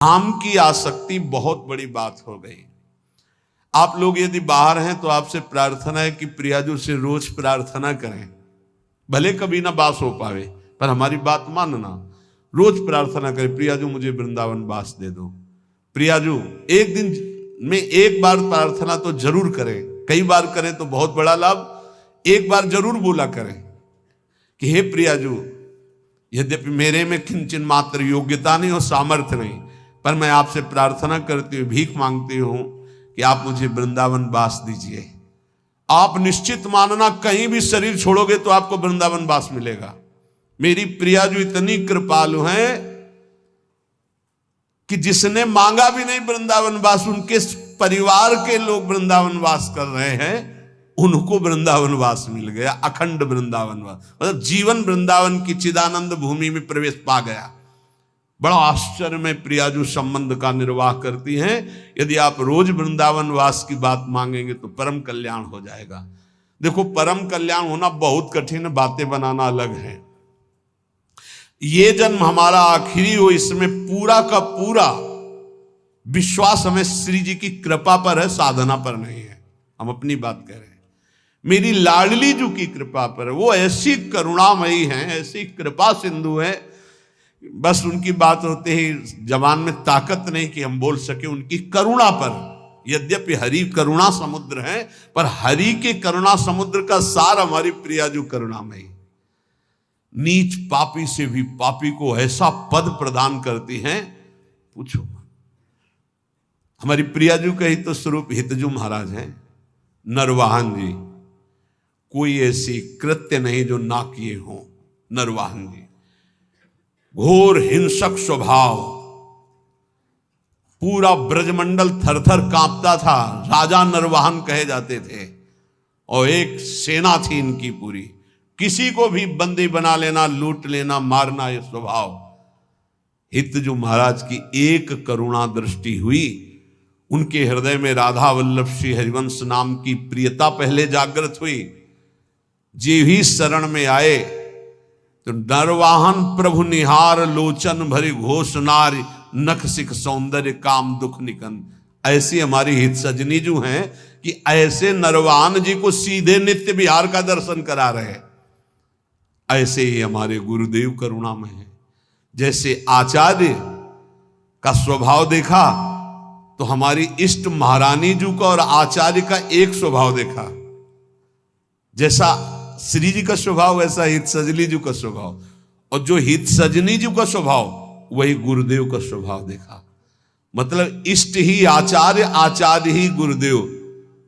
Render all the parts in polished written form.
काम की आसक्ति बहुत बड़ी बात हो गई। आप लोग यदि बाहर हैं तो आपसे प्रार्थना है कि प्रियाजू से रोज प्रार्थना करें, भले कभी ना बास हो पावे पर हमारी बात मानना, रोज प्रार्थना करें प्रियाजू मुझे वृंदावन बास दे दो। प्रियाजू एक दिन में एक बार प्रार्थना तो जरूर करें, कई बार करें तो बहुत बड़ा लाभ, एक बार जरूर बोला करें कि हे प्रियाजू, यद्यपि मेरे में किंचन मात्र योग्यता नहीं और सामर्थ्य नहीं, पर मैं आपसे प्रार्थना करती हूँ, भीख मांगती हूं कि आप मुझे वृंदावन वास दीजिए। आप निश्चित मानना कहीं भी शरीर छोड़ोगे तो आपको वृंदावन वास मिलेगा। मेरी प्रियाजू इतनी कृपालु हैं कि जिसने मांगा भी नहीं वृंदावन वास, उनके परिवार के लोग वृंदावन वास कर रहे हैं, उनको वृंदावन वास मिल गया, अखंड वृंदावन वास, मतलब जीवन वृंदावन की चिदानंद भूमि में प्रवेश पा गया। बड़ा आश्चर्य में प्रियाजू संबंध का निर्वाह करती हैं। यदि आप रोज वृंदावन वास की बात मांगेंगे तो परम कल्याण हो जाएगा। देखो, परम कल्याण होना बहुत कठिन है, बातें बनाना अलग है। ये जन्म हमारा आखिरी हो, इसमें पूरा का पूरा विश्वास हमें श्री जी की कृपा पर है, साधना पर नहीं है। हम अपनी बात कह रहे हैं, मेरी लाडली जू की कृपा पर है। वो ऐसी करुणामयी हैं, ऐसी कृपा सिंधु है, बस उनकी बात होते ही जबान में ताकत नहीं कि हम बोल सके उनकी करुणा पर। यद्यपि हरि करुणा समुद्र है, पर हरि के करुणा समुद्र का सार हमारी प्रियाजू करुणामयी। नीच पापी से भी पापी को ऐसा पद प्रदान करती हैं, पूछो। हमारी प्रियाजू का ही तो स्वरूप हितजू महाराज हैं, नरवाहन जी। कोई ऐसी कृत्य नहीं जो ना किए हो। नरवाहन जी घोर हिंसक स्वभाव, पूरा ब्रजमंडल थरथर कांपता था, राजा नरवाहन कहे जाते थे, और एक सेना थी इनकी पूरी। किसी को भी बंदी बना लेना, लूट लेना, मारना, ये स्वभाव। हितजू महाराज की एक करुणा दृष्टि हुई, उनके हृदय में राधा वल्लभ श्री हरिवंश नाम की प्रियता पहले जागृत हुई। जे ही शरण में आए तो नरवाहन प्रभु निहार लोचन भरी घोष नारी, नख सिख सौंदर्य काम दुख निकन। ऐसी हमारी हित सजनी जो हैं कि ऐसे नरवाहन जी को सीधे नित्य विहार का दर्शन करा रहे। ऐसे ही हमारे गुरुदेव करुणामय हैं। जैसे आचार्य का स्वभाव देखा तो हमारी इष्ट महारानी जी का और आचार्य का एक स्वभाव देखा। जैसा श्री जी का स्वभाव वैसा हित सजनी जी का स्वभाव, और जो हित सजनी जी का स्वभाव वही गुरुदेव का स्वभाव देखा। मतलब इष्ट ही आचार्य, आचार्य ही गुरुदेव।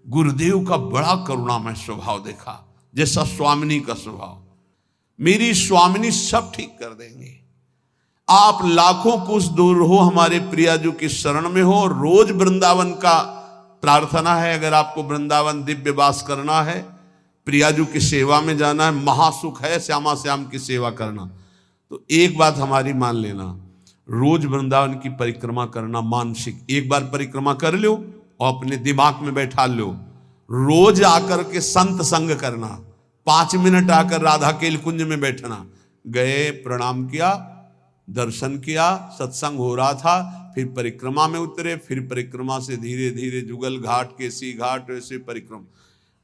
गुरुदेव का बड़ा करुणामय स्वभाव देखा, जैसा स्वामिनी का स्वभाव। मेरी स्वामिनी सब ठीक कर देंगे। आप लाखों कोस दूर हो, हमारे प्रियाजू की शरण में हो, रोज वृंदावन का प्रार्थना है। अगर आपको वृंदावन दिव्य वास करना है, प्रियाजू की सेवा में जाना है, महासुख है श्यामा श्याम की सेवा करना, तो एक बात हमारी मान लेना, रोज वृंदावन की परिक्रमा करना मानसिक। एक बार परिक्रमा कर लो और अपने दिमाग में बैठा लो, रोज आकर के संत संग करना, 5 मिनट आकर राधा केल कुंज में बैठना। गए, प्रणाम किया, दर्शन किया, सत्संग हो रहा था, फिर परिक्रमा में उतरे, फिर परिक्रमा से धीरे धीरे जुगल घाट, केसी घाट, ऐसे परिक्रमा।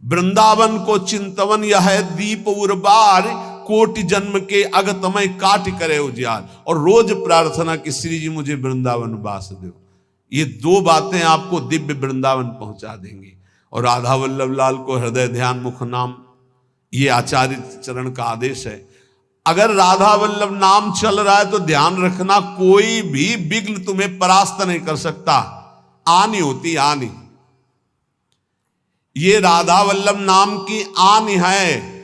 वृंदावन को चिंतवन यह है दीप उर्बार, कोटि जन्म के अगतमय काट करे उजियार। और रोज प्रार्थना कि श्री जी मुझे वृंदावन वास दो। ये 2 बातें आपको दिव्य वृंदावन पहुंचा देंगी। और राधा वल्लभ लाल को हृदय ध्यान मुख नाम, ये आचार्य चरण का आदेश है। अगर राधा वल्लभ नाम चल रहा है तो ध्यान रखना, कोई भी विघ्न तुम्हें परास्त नहीं कर सकता। आनी होती आनी, ये राधा वल्लभ नाम की आन है।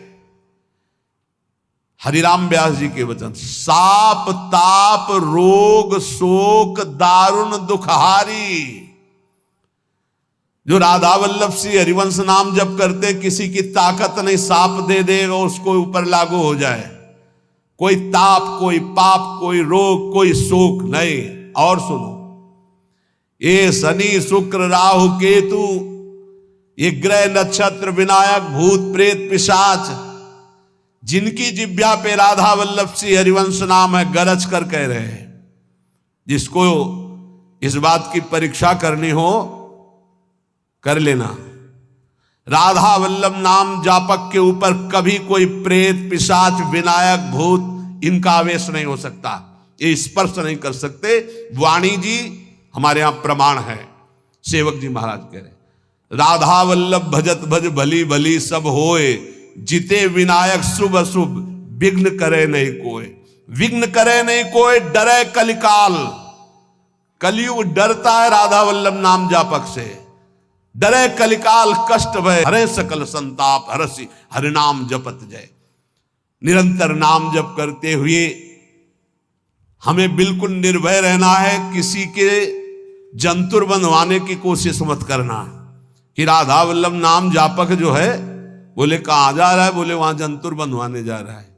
हरिराम व्यास जी के वचन, साप ताप रोग शोक दारुण दुखहारी। जो राधा वल्लभ श्री हरिवंश नाम जप करते, किसी की ताकत नहीं साप दे देगा उसको ऊपर लागू हो जाए। कोई ताप, कोई पाप, कोई रोग, कोई शोक नहीं। और सुनो, ये शनि शुक्र राहु केतु, ये ग्रह नक्षत्र विनायक भूत प्रेत पिशाच, जिनकी जिब्या पे राधा वल्लभ श्री हरिवंश नाम है, गरज कर कह रहे हैं। जिसको इस बात की परीक्षा करनी हो कर लेना। राधा वल्लभ नाम जापक के ऊपर कभी कोई प्रेत, पिशाच, विनायक, भूत इनका आवेश नहीं हो सकता, ये स्पर्श नहीं कर सकते। वाणी जी हमारे यहां प्रमाण है। सेवक जी महाराज कह रहे राधा वल्लभ भजत भज भली भली सब होए, जिते विनायक शुभ अशुभ विघ्न करे नहीं कोई। विघ्न करे नहीं कोई, डरे कलिकाल। कलयुग डरता है राधा वल्लभ नाम जापक से। डरे कलिकाल कष्ट भय, हरे सकल संताप, हरसी हरिनाम जपत जय। निरंतर नाम जप करते हुए हमें बिल्कुल निर्भय रहना है। किसी के जंतुर बनवाने की कोशिश मत करना कि राधा वल्लभ नाम जापक जो है, बोले कहां जा रहा है, बोले वहां जंतुर बनवाने जा रहा है।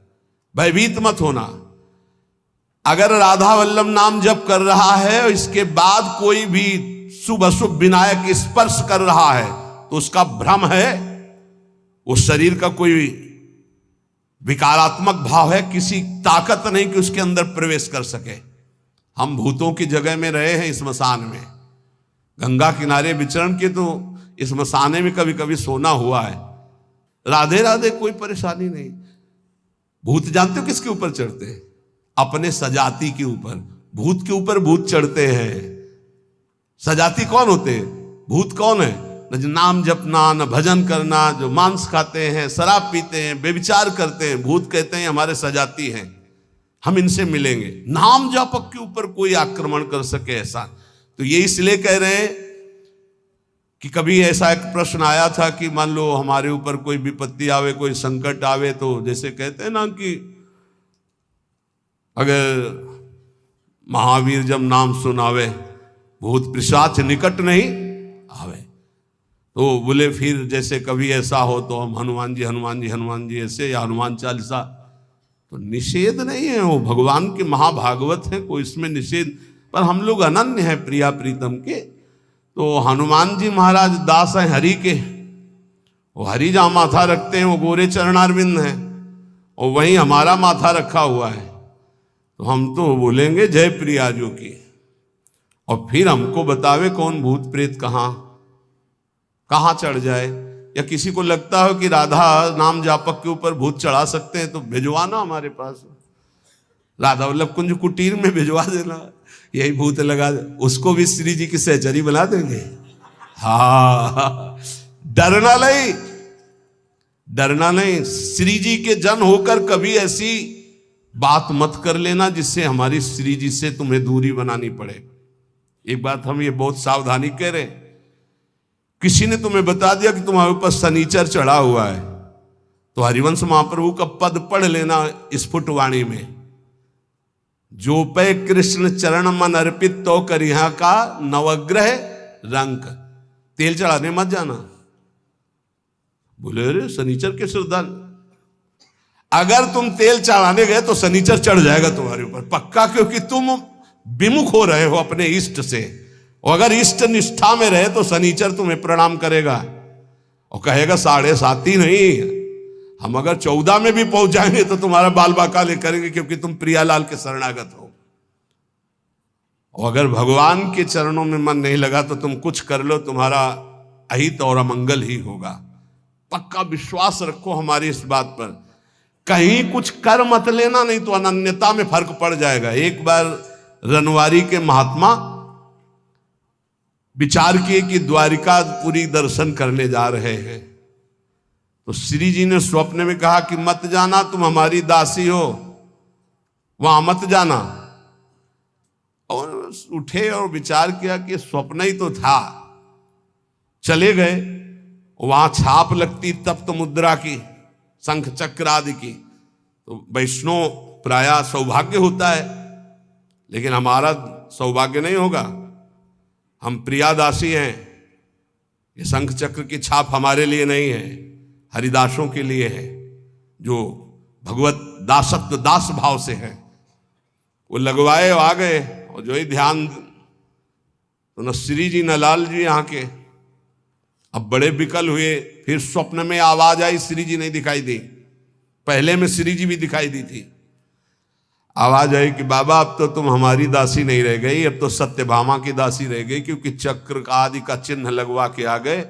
भयभीत मत होना। अगर राधा वल्लभ नाम जप कर रहा है और इसके बाद कोई भी शुभ अशुभ विनायक स्पर्श कर रहा है तो उसका भ्रम है, उस शरीर का कोई विकारात्मक भाव है, किसी ताकत नहीं कि उसके अंदर प्रवेश कर सके। हम भूतों की जगह में रहे हैं स्मशान में, गंगा किनारे विचरण के, तो इस मसाने में कभी कभी सोना हुआ है। राधे राधे, कोई परेशानी नहीं। भूत जानते हो किसके ऊपर चढ़ते हैं? अपने सजाती के ऊपर। भूत के ऊपर भूत चढ़ते हैं। सजाती कौन होते हैं? भूत कौन है? न जो नाम जपना, न भजन करना, जो मांस खाते हैं, शराब पीते हैं, बेविचार करते हैं, भूत कहते हैं हमारे सजाती हैं, हम इनसे मिलेंगे। नाम जापक के ऊपर कोई आक्रमण कर सके ऐसा, तो ये इसलिए कह रहे हैं कि कभी ऐसा एक प्रश्न आया था कि मान लो हमारे ऊपर कोई विपत्ति आवे, कोई संकट आवे, तो जैसे कहते हैं ना कि अगर महावीर जब नाम सुनावे भूत पिशाच निकट नहीं आवे, तो बोले फिर जैसे कभी ऐसा हो तो हम हनुमान जी हनुमान जी हनुमान जी ऐसे, या हनुमान चालीसा, तो निषेध नहीं है, वो भगवान के महाभागवत है, कोई इसमें निषेध। पर हम लोग अनन्य हैं प्रिया प्रीतम के, तो हनुमान जी महाराज दास हैं हरि के, वो हरि जहाँ माथा रखते हैं वो गोरे चरणारविंद हैं, और वहीं हमारा माथा रखा हुआ है, तो हम तो बोलेंगे जय प्रिया जो की। और फिर हमको बतावे कौन भूत प्रेत कहाँ चढ़ जाए। या किसी को लगता हो कि राधा नाम जापक के ऊपर भूत चढ़ा सकते हैं तो भिजवाना हमारे पास, राधा वल्लभ कुंज कुटीर में भिजवा देना, यही भूत लगा दे, उसको भी श्री जी की सहचरी बना देंगे। हाँ, डरना नहीं, डरना नहीं। श्री जी के जन होकर कभी ऐसी बात मत कर लेना जिससे हमारी श्री जी से तुम्हें दूरी बनानी पड़े। एक बात हम ये बहुत सावधानी कह रहे हैं, किसी ने तुम्हें बता दिया कि तुम्हारे ऊपर शनिचर चढ़ा हुआ है, तो हरिवंश महाप्रभु का पद पढ़ लेना स्फुट वाणी में, जो पे कृष्ण चरण मन अर्पित तो करिहा का नवग्रह रंक। तेल चढ़ाने मत जाना। बोले अरे शनिचर के श्रद्धा, अगर तुम तेल चढ़ाने गए तो शनिचर चढ़ जाएगा तुम्हारे ऊपर पक्का, क्योंकि तुम विमुख हो रहे हो अपने इष्ट से। और अगर इष्ट निष्ठा में रहे तो शनिचर तुम्हें प्रणाम करेगा और कहेगा 7.5 नहीं, हम अगर 14 में भी पहुंच जाएंगे तो तुम्हारा बाल बाकाले करेंगे, क्योंकि तुम प्रियालाल के शरणागत हो। और अगर भगवान के चरणों में मन नहीं लगा तो तुम कुछ कर लो, तुम्हारा अहित और अमंगल ही होगा। पक्का विश्वास रखो हमारी इस बात पर, कहीं कुछ कर मत लेना, नहीं तो अनन्यता में फर्क पड़ जाएगा। एक बार रनवारी के महात्मा विचार किए कि द्वारिकापुरी दर्शन करने जा रहे हैं, तो श्री जी ने स्वप्न में कहा कि मत जाना, तुम हमारी दासी हो, वहां मत जाना। और उठे और विचार किया कि स्वप्न ही तो था, चले गए। वहां छाप लगती तप्त मुद्रा की, शंख चक्र आदि की, तो वैष्णव प्रायः सौभाग्य होता है, लेकिन हमारा सौभाग्य नहीं होगा, हम प्रियादासी हैं। ये शंख चक्र की छाप हमारे लिए नहीं है, हरिदासों के लिए है, जो भगवत दासत्व दास भाव से है। वो लगवाए आ गए, और जो ही ध्यान, तो न श्री जी न लाल जी यहाँ के। अब बड़े विकल हुए, फिर स्वप्न में आवाज आई, श्री जी नहीं दिखाई दी, पहले में श्री जी भी दिखाई दी थी। आवाज आई कि बाबा अब तो तुम हमारी दासी नहीं रह गई, अब तो सत्यभामा की दासी रह गई, क्योंकि चक्र का आदि का चिन्ह लगवा के आ गए,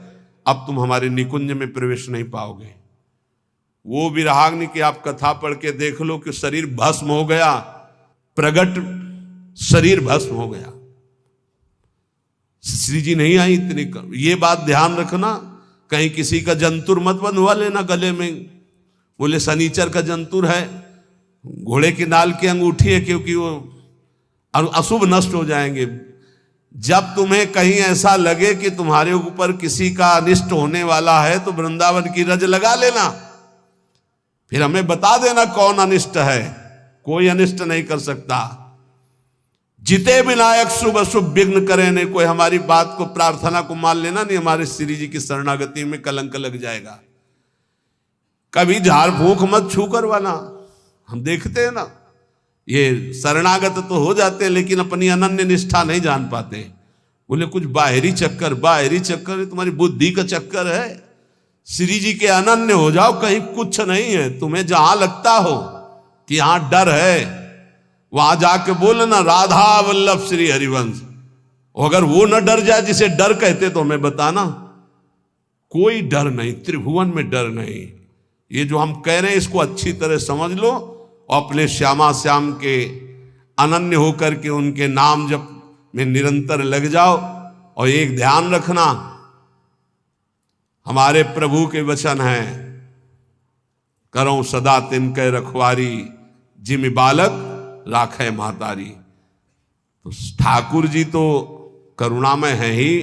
अब तुम हमारे निकुंज में प्रवेश नहीं पाओगे। वो विराग्नि की आप कथा पढ़ के देख लो कि शरीर भस्म हो गया, प्रगट शरीर भस्म हो गया। श्री जी नहीं आई इतनी। ये बात ध्यान रखना, कहीं किसी का जंतुर मत बंधवा लेना गले में। बोले शनिचर का जंतुर है, घोड़े की नाल की अंगूठी है, क्योंकि वो अशुभ नष्ट हो जाएंगे। जब तुम्हें कहीं ऐसा लगे कि तुम्हारे ऊपर किसी का अनिष्ट होने वाला है तो वृंदावन की रज लगा लेना, फिर हमें बता देना कौन अनिष्ट है। कोई अनिष्ट नहीं कर सकता। जिते विनायक शुभ अशुभ विघ्न करे नहीं। कोई हमारी बात को, प्रार्थना को मान लेना नहीं, हमारे श्री जी की शरणागति में कलंक लग जाएगा। कभी झाड़ फूंक मत छू करवाना। हम देखते हैं ना, ये शरणागत तो हो जाते हैं लेकिन अपनी अनन्य निष्ठा नहीं जान पाते। बोले कुछ बाहरी चक्कर, बाहरी चक्कर तुम्हारी बुद्धि का चक्कर है। श्री जी के अनन्य हो जाओ, कहीं कुछ नहीं है। तुम्हें जहां लगता हो कि यहां डर है, वहां जाके बोलना राधा वल्लभ श्री हरिवंश। अगर वो न डर जाए जिसे डर कहते तो हमें बताना। कोई डर नहीं, त्रिभुवन में डर नहीं। ये जो हम कह रहे हैं इसको अच्छी तरह समझ लो और अपने श्यामा श्याम के अनन्य होकर के उनके नाम जप में निरंतर लग जाओ। और एक ध्यान रखना, हमारे प्रभु के वचन हैं, करो सदा तिनके रखवारी, जिमि बालक राखे महतारी। तो ठाकुर जी तो करुणामय है ही,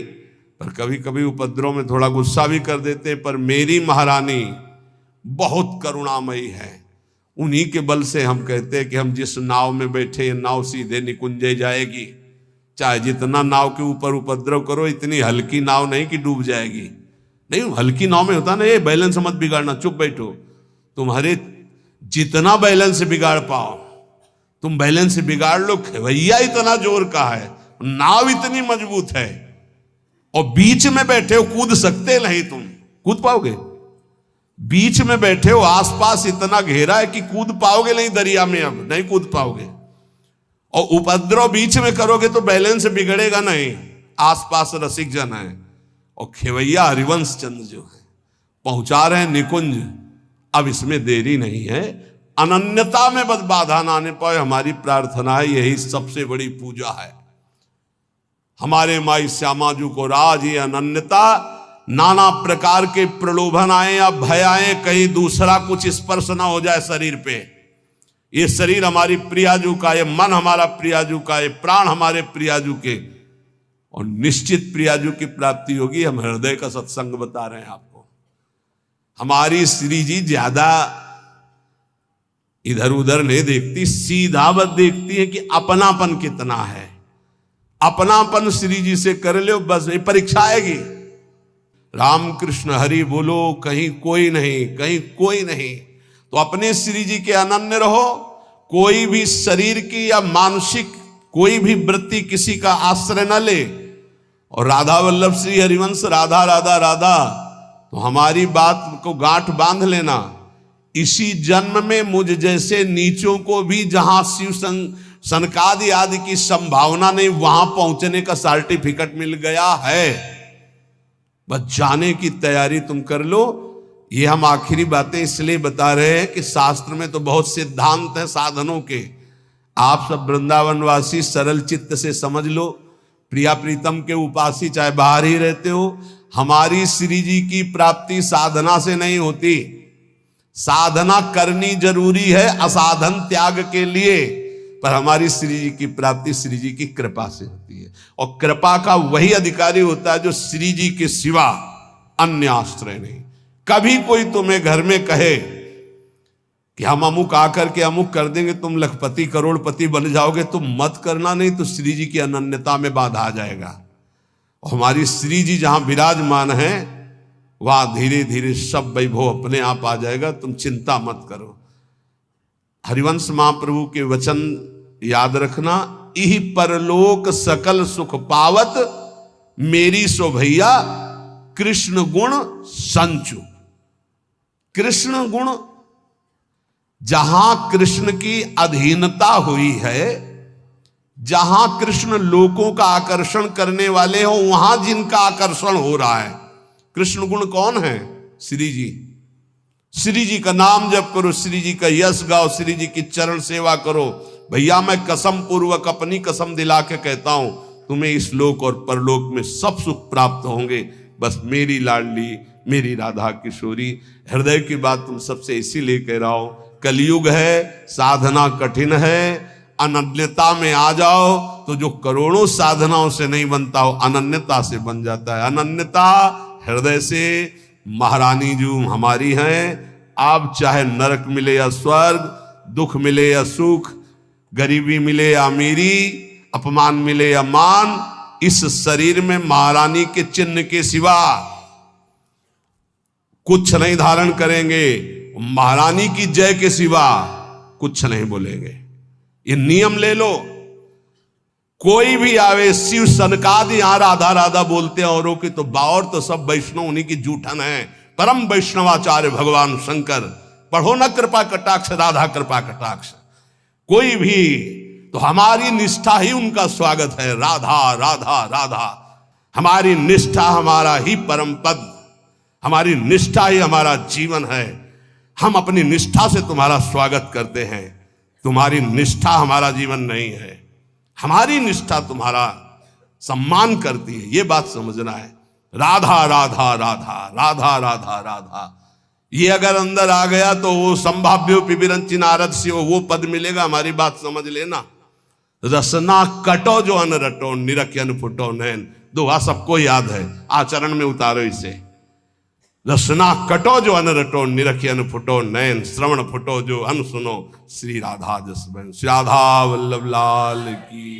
पर कभी कभी उपद्रव में थोड़ा गुस्सा भी कर देते। पर मेरी महारानी बहुत करुणामयी है। उन्हीं के बल से हम कहते हैं कि हम जिस नाव में बैठे, नाव सीधे निकुंजे जाएगी। चाहे जितना नाव के ऊपर उपद्रव करो, इतनी हल्की नाव नहीं कि डूब जाएगी। नहीं, हल्की नाव में होता ना, ये बैलेंस मत बिगाड़ना, चुप बैठो। तुम्हारे जितना बैलेंस बिगाड़ पाओ तुम बैलेंस बिगाड़ लो। खेवैया इतना जोर का है, नाव इतनी मजबूत है, और बीच में बैठे हो, कूद सकते नहीं। तुम कूद पाओगे? बीच में बैठे हो, आसपास इतना घेरा है कि कूद पाओगे नहीं दरिया में, अब नहीं कूद पाओगे। और उपद्रव बीच में करोगे तो बैलेंस बिगड़ेगा नहीं। आसपास रसिक जन है, और खेवैया हरिवंश चंद्र जो है पहुंचा रहे हैं निकुंज। अब इसमें देरी नहीं है। अनन्यता में बस बाधा ना आने पाए, हमारी प्रार्थना है। यही सबसे बड़ी पूजा है। हमारे माई श्यामाजू को राज ये अनन्यता, नाना प्रकार के प्रलोभन आए या भय आए, कहीं दूसरा कुछ स्पर्श ना हो जाए शरीर पे। ये शरीर हमारी प्रियाजू का, ये मन हमारा प्रियाजू का, ये प्राण हमारे प्रियाजू के, और निश्चित प्रियाजू की प्राप्ति होगी। हम हृदय का सत्संग बता रहे हैं आपको। हमारी श्री जी ज्यादा इधर उधर नहीं देखती, सीधा बस देखती है कि अपनापन कितना है। अपनापन श्री जी से कर लो, बस ये परीक्षा आएगी। राम कृष्ण हरि बोलो, कहीं कोई नहीं, कहीं कोई नहीं। तो अपने श्री जी के अनन्य रहो। कोई भी शरीर की या मानसिक कोई भी वृत्ति किसी का आश्रय न ले। और राधा वल्लभ श्री हरिवंश, राधा राधा राधा, तो हमारी बात को गांठ बांध लेना। इसी जन्म में मुझ जैसे नीचों को भी जहां शिव सनकादि आदि की संभावना नहीं, वहां पहुंचने का सर्टिफिकेट मिल गया है। बस जाने की तैयारी तुम कर लो। ये हम आखिरी बातें इसलिए बता रहे हैं कि शास्त्र में तो बहुत सिद्धांत है साधनों के। आप सब वृंदावनवासी सरल चित्त से समझ लो। प्रिया प्रीतम के उपासी चाहे बाहर ही रहते हो, हमारी श्री जी की प्राप्ति साधना से नहीं होती। साधना करनी जरूरी है असाधन त्याग के लिए, पर हमारी श्री जी की प्राप्ति श्री जी की कृपा से होती है। और कृपा का वही अधिकारी होता है जो श्री जी के सिवा अन्य आश्रय नहीं। कभी कोई तुम्हें घर में कहे कि हम अमुक आकर के अमुक कर देंगे, तुम लखपति करोड़पति बन जाओगे, तुम मत करना, नहीं तो श्री जी की अनन्यता में बाधा आ जाएगा। और हमारी श्री जी जहां विराजमान है वहां धीरे धीरे सब वैभव अपने आप आ जाएगा। तुम चिंता मत करो। हरिवंश महाप्रभु के वचन याद रखना, इहि परलोक सकल सुख पावत, मेरी सो भैया कृष्ण गुण संचु। कृष्ण गुण जहां कृष्ण की अधीनता हुई है, जहां कृष्ण लोगों का आकर्षण करने वाले हो, वहां जिनका आकर्षण हो रहा है। कृष्ण गुण कौन है? श्री जी। श्री जी का नाम जप करो, श्री जी का यश गाओ, श्री जी की चरण सेवा करो। भैया मैं कसम पूर्वक अपनी कसम दिला के कहता हूं, तुम्हें इस लोक और परलोक में सब सुख प्राप्त होंगे। बस मेरी लाडली, मेरी राधा किशोरी। हृदय की बात तुम सबसे इसीलिए कह रहा हूं, कलयुग है, साधना कठिन है। अनन्यता में आ जाओ तो जो करोड़ों साधनाओं से नहीं बनता हो, अनन्यता से बन जाता है। अनन्यता हृदय से। महारानी जो हमारी हैं, आप चाहे नरक मिले या स्वर्ग, दुख मिले या सुख, गरीबी मिले या अमीरी, अपमान मिले या मान, इस शरीर में महारानी के चिन्ह के सिवा कुछ नहीं धारण करेंगे। महारानी की जय के सिवा कुछ नहीं बोलेंगे। ये नियम ले लो। कोई भी आवे, शिव सनकादि यहां राधा राधा बोलते हैं औरों की, तो बावर तो सब वैष्णव उन्हीं की जूठन है। परम वैष्णवाचार्य भगवान शंकर। पढ़ो न कृपा कटाक्ष, राधा कृपा कटाक्ष। कोई भी तो हमारी निष्ठा ही उनका स्वागत है। राधा राधा राधा, हमारी निष्ठा हमारा ही परम पद, हमारी निष्ठा ही हमारा जीवन है। हम अपनी निष्ठा से तुम्हारा स्वागत करते हैं। तुम्हारी निष्ठा हमारा जीवन नहीं है, हमारी निष्ठा तुम्हारा सम्मान करती है। ये बात समझना है। राधा राधा राधा राधा राधा राधा, ये अगर अंदर आ गया तो वो संभाव्यो पिबिरंची नारद से वो पद मिलेगा। हमारी बात समझ लेना। रसना कटो जो अन रटो, निरखियन फुटो नैन। दोहा सबको याद है, आचरण में उतारो इसे। रसना कटो जो अन रटो, निरखियन फुटो नैन। श्रवण फुटो जो अन सुनो, श्री राधा जस बहन। श्री राधा वल्लभ लाल की।